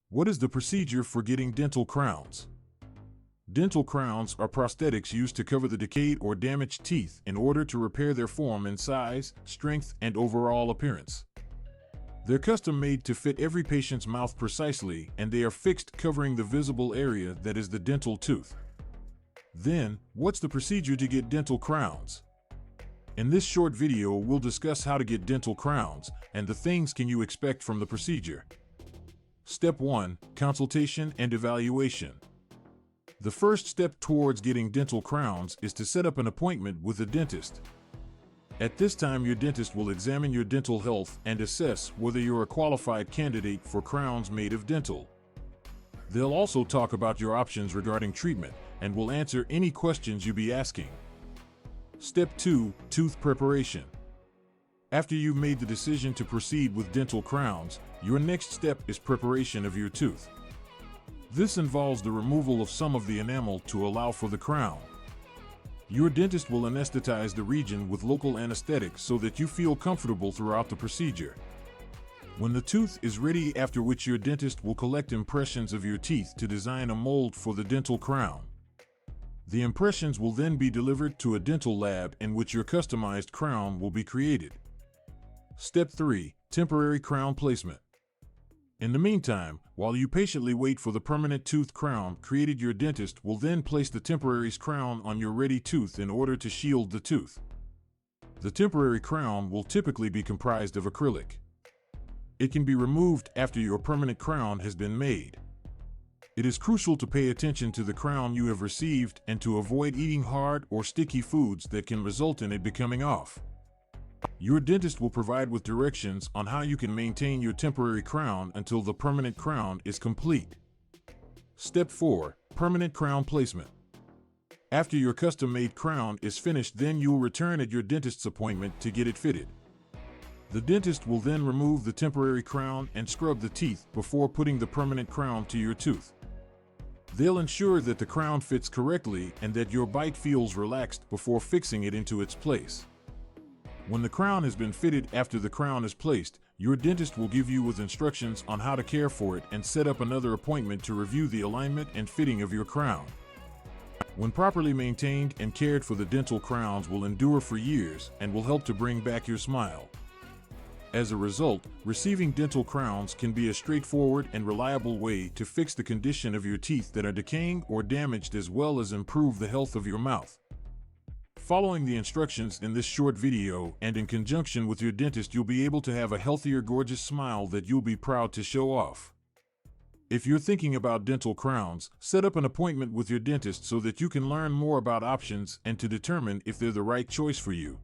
What is the procedure for getting dental crowns? Dental crowns are prosthetics used to cover the decayed or damaged teeth in order to repair their form in size, strength, and overall appearance. They're custom made to fit every patient's mouth precisely, and they are fixed covering the visible area that is the dental tooth. Then, what's the procedure to get dental crowns? In this short video, we'll discuss how to get dental crowns and the things can you expect from the procedure. Step 1. Consultation and evaluation. The first step towards getting dental crowns is to set up an appointment with a dentist. At this time, your dentist will examine your dental health and assess whether you're a qualified candidate for crowns made of dental. They'll also talk about your options regarding treatment and will answer any questions you be asking. Step 2. Tooth preparation. After you've made the decision to proceed with dental crowns, your next step is preparation of your tooth. This involves the removal of some of the enamel to allow for the crown. Your dentist will anesthetize the region with local anesthetic so that you feel comfortable throughout the procedure. When the tooth is ready, after which your dentist will collect impressions of your teeth to design a mold for the dental crown. The impressions will then be delivered to a dental lab in which your customized crown will be created. Step 3. Temporary crown placement. In the meantime, while you patiently wait for the permanent tooth crown created, your dentist will then place the temporary crown on your ready tooth in order to shield the tooth. The temporary crown will typically be comprised of acrylic. It can be removed after your permanent crown has been made. It is crucial to pay attention to the crown you have received and to avoid eating hard or sticky foods that can result in it becoming off. Your dentist will provide with directions on how you can maintain your temporary crown until the permanent crown is complete. Step 4. Permanent crown placement. After your custom-made crown is finished, then you will return at your dentist's appointment to get it fitted. The dentist will then remove the temporary crown and scrub the teeth before putting the permanent crown to your tooth. They'll ensure that the crown fits correctly and that your bite feels relaxed before fixing it into its place. When the crown has been fitted, after the crown is placed, your dentist will give you with instructions on how to care for it and set up another appointment to review the alignment and fitting of your crown. When properly maintained and cared for, the dental crowns will endure for years and will help to bring back your smile. As a result, receiving dental crowns can be a straightforward and reliable way to fix the condition of your teeth that are decaying or damaged, as well as improve the health of your mouth. Following the instructions in this short video and in conjunction with your dentist, you'll be able to have a healthier, gorgeous smile that you'll be proud to show off. If you're thinking about dental crowns, set up an appointment with your dentist so that you can learn more about options and to determine if they're the right choice for you.